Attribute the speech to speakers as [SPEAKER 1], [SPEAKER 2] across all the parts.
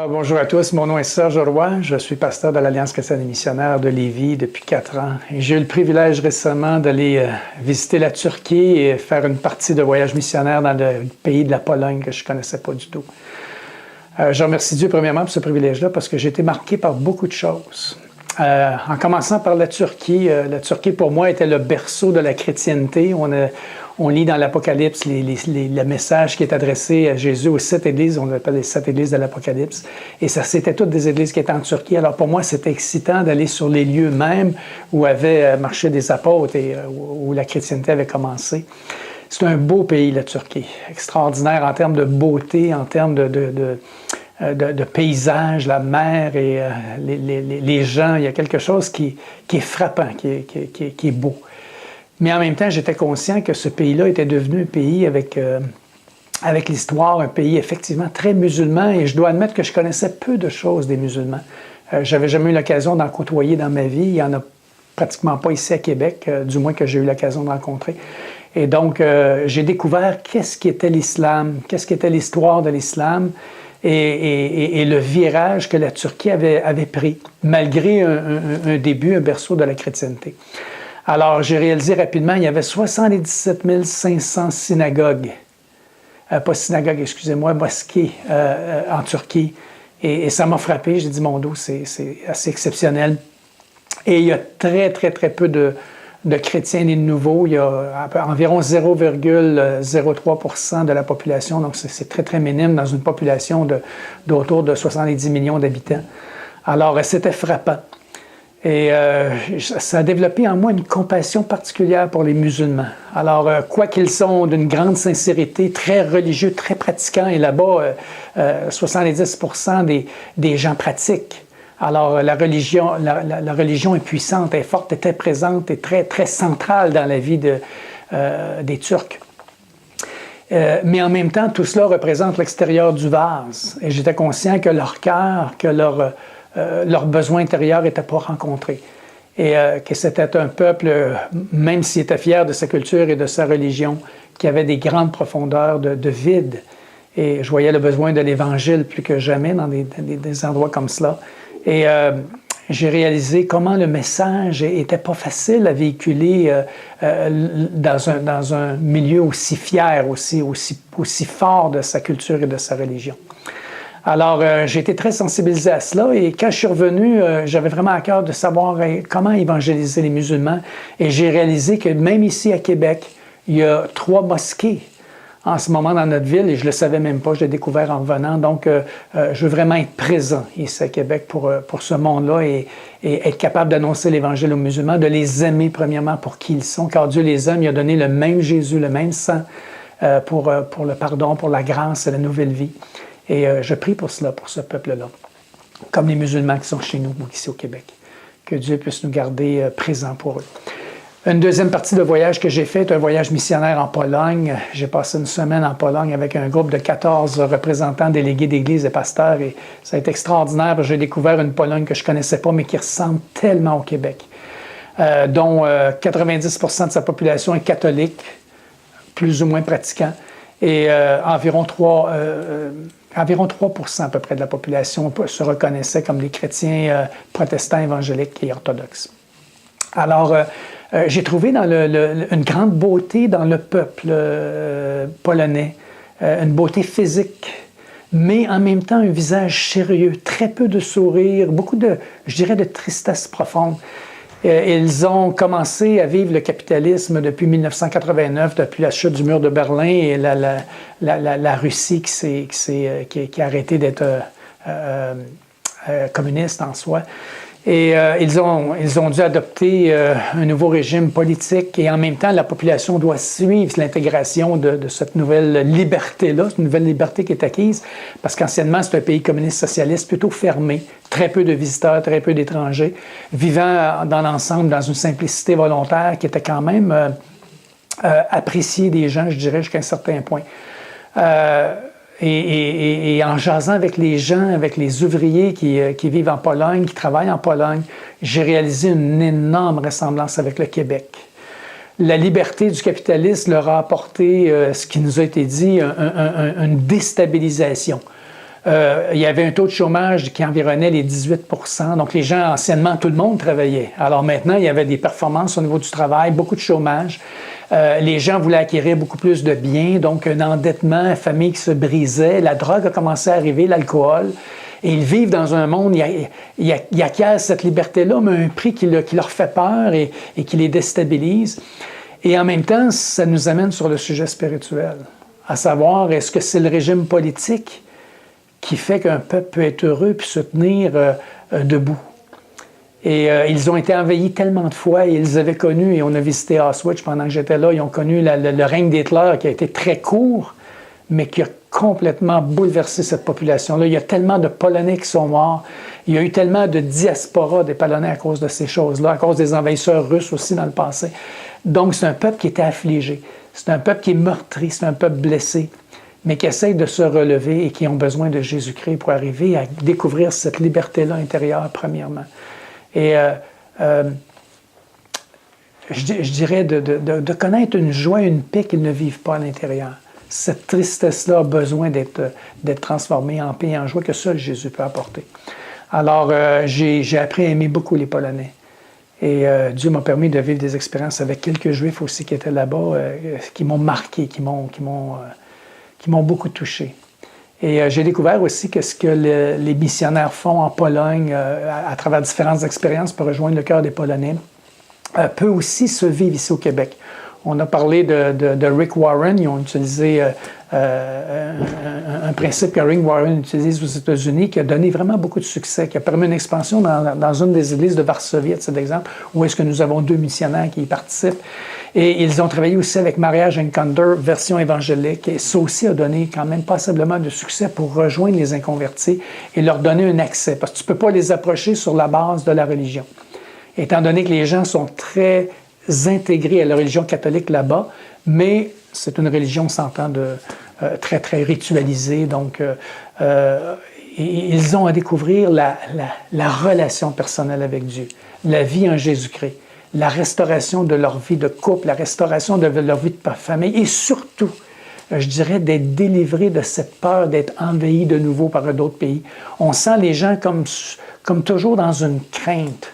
[SPEAKER 1] Alors, bonjour à tous, mon nom est Serge Roy, je suis pasteur de l'Alliance chrétienne et missionnaire de Lévis depuis 4 ans. J'ai eu le privilège récemment d'aller visiter la Turquie et faire une partie de voyage missionnaire dans le pays de la Pologne que je ne connaissais pas du tout. Je remercie Dieu premièrement pour ce privilège-là parce que j'ai été marqué par beaucoup de choses. En commençant par la Turquie pour moi était le berceau de la chrétienté. On lit dans l'Apocalypse le message qui est adressé à Jésus aux 7 églises, on l'appelle les 7 églises de l'Apocalypse, et ça c'était toutes des églises qui étaient en Turquie. Alors pour moi c'était excitant d'aller sur les lieux mêmes où avaient marché des apôtres et où la chrétienté avait commencé. C'est un beau pays, la Turquie, extraordinaire en termes de beauté, en termes de paysage, la mer et les gens. Il y a quelque chose qui est frappant, qui est beau. Mais en même temps, j'étais conscient que ce pays-là était devenu un pays avec l'histoire, un pays effectivement très musulman, et je dois admettre que je connaissais peu de choses des musulmans. J'avais jamais eu l'occasion d'en côtoyer dans ma vie. Il n'y en a pratiquement pas ici à Québec, du moins que j'ai eu l'occasion de rencontrer. Et donc, j'ai découvert qu'est-ce qu'était l'islam, qu'est-ce qu'était l'histoire de l'islam, et le virage que la Turquie avait pris, malgré un début, un berceau de la chrétienté. Alors, j'ai réalisé rapidement, il y avait 77 500 synagogues, mosquées en Turquie. Et ça m'a frappé, j'ai dit, mon Dieu, c'est assez exceptionnel. Et il y a très peu de chrétiens nés de nouveau. Il y a environ 0,03% de la population, donc c'est très minime dans une population d'autour de 70 millions d'habitants. Alors, c'était frappant. Et ça a développé en moi une compassion particulière pour les musulmans. Alors, quoi qu'ils sont d'une grande sincérité, très religieux, très pratiquants, et là-bas, 70% des gens pratiquent. Alors, la religion est puissante, est forte, est très présente et très centrale dans la vie des Turcs. Mais en même temps, tout cela représente l'extérieur du vase. Et j'étais conscient que leur cœur, que leurs besoins intérieurs n'étaient pas rencontrés. Et que c'était un peuple, même s'il était fier de sa culture et de sa religion, qui avait des grandes profondeurs de vide. Et je voyais le besoin de l'Évangile plus que jamais dans des endroits comme cela. Et j'ai réalisé comment le message n'était pas facile à véhiculer dans un milieu aussi fier, aussi fort de sa culture et de sa religion. Alors, j'ai été très sensibilisé à cela et quand je suis revenu, j'avais vraiment à cœur de savoir comment évangéliser les musulmans. Et j'ai réalisé que même ici à Québec, il y a 3 mosquées en ce moment dans notre ville et je ne le savais même pas, je l'ai découvert en revenant. Donc, je veux vraiment être présent ici à Québec pour ce monde-là et être capable d'annoncer l'Évangile aux musulmans, de les aimer premièrement pour qui ils sont, car Dieu les aime, il a donné le même Jésus, le même sang pour le pardon, pour la grâce et la nouvelle vie. Et je prie pour cela, pour ce peuple-là, comme les musulmans qui sont chez nous, ici au Québec. Que Dieu puisse nous garder présents pour eux. Une deuxième partie de voyage que j'ai fait est un voyage missionnaire en Pologne. J'ai passé une semaine en Pologne avec un groupe de 14 représentants délégués d'église et pasteurs. Et ça a été extraordinaire parce que j'ai découvert une Pologne que je ne connaissais pas, mais qui ressemble tellement au Québec, dont 90% de sa population est catholique, plus ou moins pratiquant, et environ 3% à peu près de la population se reconnaissait comme des chrétiens protestants, évangéliques et orthodoxes. Alors, j'ai trouvé une grande beauté dans le peuple polonais, une beauté physique, mais en même temps un visage sérieux, très peu de sourires, beaucoup de tristesse profonde. Ils ont commencé à vivre le capitalisme depuis 1989, depuis la chute du mur de Berlin et la Russie qui a arrêté d'être communiste en soi. Et ils ont dû adopter un nouveau régime politique et en même temps, la population doit suivre l'intégration de cette nouvelle liberté-là, cette nouvelle liberté qui est acquise, parce qu'anciennement, c'est un pays communiste socialiste plutôt fermé, très peu de visiteurs, très peu d'étrangers, vivant dans l'ensemble dans une simplicité volontaire qui était quand même appréciée des gens, je dirais, jusqu'à un certain point. Et en jasant avec les gens, avec les ouvriers qui vivent en Pologne, qui travaillent en Pologne, j'ai réalisé une énorme ressemblance avec le Québec. La liberté du capitalisme leur a apporté, ce qui nous a été dit, une déstabilisation. Il y avait un taux de chômage qui environnait les 18 %. Donc, les gens, anciennement, tout le monde travaillait. Alors maintenant, il y avait des performances au niveau du travail, beaucoup de chômage. Les gens voulaient acquérir beaucoup plus de biens, donc un endettement, une famille qui se brisait. La drogue a commencé à arriver, l'alcool. Et ils vivent dans un monde, ils acquièrent cette liberté-là, mais à un prix qui leur fait peur et qui les déstabilise. Et en même temps, ça nous amène sur le sujet spirituel, à savoir, est-ce que c'est le régime politique qui fait qu'un peuple peut être heureux puis se tenir debout? Et ils ont été envahis tellement de fois et ils avaient connu, et on a visité Auschwitz pendant que j'étais là, ils ont connu le règne d'Hitler qui a été très court, mais qui a complètement bouleversé cette population-là. Il y a tellement de Polonais qui sont morts. Il y a eu tellement de diaspora des Polonais à cause de ces choses-là, à cause des envahisseurs russes aussi dans le passé. Donc, c'est un peuple qui était affligé. C'est un peuple qui est meurtri, c'est un peuple blessé, mais qui essaye de se relever et qui ont besoin de Jésus-Christ pour arriver à découvrir cette liberté-là intérieure, premièrement. Et je dirais de connaître une joie, une paix qu'ils ne vivent pas à l'intérieur. Cette tristesse-là a besoin d'être transformée en paix et en joie que seul Jésus peut apporter. Alors, j'ai appris à aimer beaucoup les Polonais. Et Dieu m'a permis de vivre des expériences avec quelques Juifs aussi qui étaient là-bas, qui m'ont marqué, qui m'ont beaucoup touché. Et j'ai découvert aussi que ce que les missionnaires font en Pologne, à travers différentes expériences pour rejoindre le cœur des Polonais, peut aussi se vivre ici au Québec. On a parlé de Rick Warren. Ils ont utilisé un principe que Rick Warren utilise aux États-Unis qui a donné vraiment beaucoup de succès, qui a permis une expansion dans une des églises de Varsovie, à cet exemple, où est-ce que nous avons 2 missionnaires qui y participent. Et ils ont travaillé aussi avec Mariage Encounter, version évangélique. Et ça aussi a donné quand même passablement de succès pour rejoindre les inconvertis et leur donner un accès. Parce que tu ne peux pas les approcher sur la base de la religion. Étant donné que les gens sont très intégrés à la religion catholique là-bas, mais c'est une religion, on s'entend, très, très ritualisée. Donc, ils ont à découvrir la relation personnelle avec Dieu, la vie en Jésus-Christ, la restauration de leur vie de couple, la restauration de leur vie de famille et surtout, je dirais, d'être délivrés de cette peur d'être envahis de nouveau par d'autres pays. On sent les gens comme toujours dans une crainte.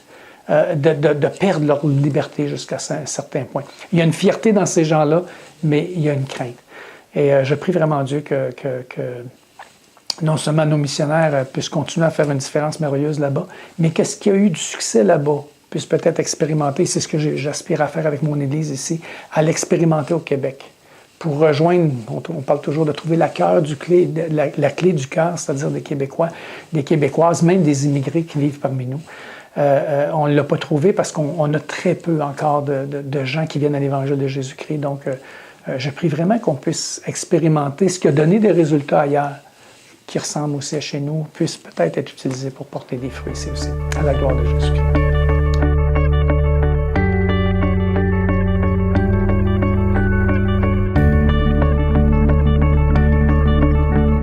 [SPEAKER 1] De perdre leur liberté jusqu'à un certain point. Il y a une fierté dans ces gens-là, mais il y a une crainte. Et je prie vraiment Dieu que non seulement nos missionnaires puissent continuer à faire une différence merveilleuse là-bas, mais qu'est-ce qui a eu du succès là-bas puisse peut-être expérimenter, c'est ce que j'aspire à faire avec mon Église ici, à l'expérimenter au Québec. Pour rejoindre, on parle toujours de trouver la clé du cœur, c'est-à-dire des Québécois, des Québécoises, même des immigrés qui vivent parmi nous. On ne l'a pas trouvé parce qu'on a très peu encore de gens qui viennent à l'Évangile de Jésus-Christ. Donc, je prie vraiment qu'on puisse expérimenter ce qui a donné des résultats ailleurs, qui ressemble aussi à chez nous, puisse peut-être être utilisé pour porter des fruits ici aussi, à la gloire de Jésus-Christ.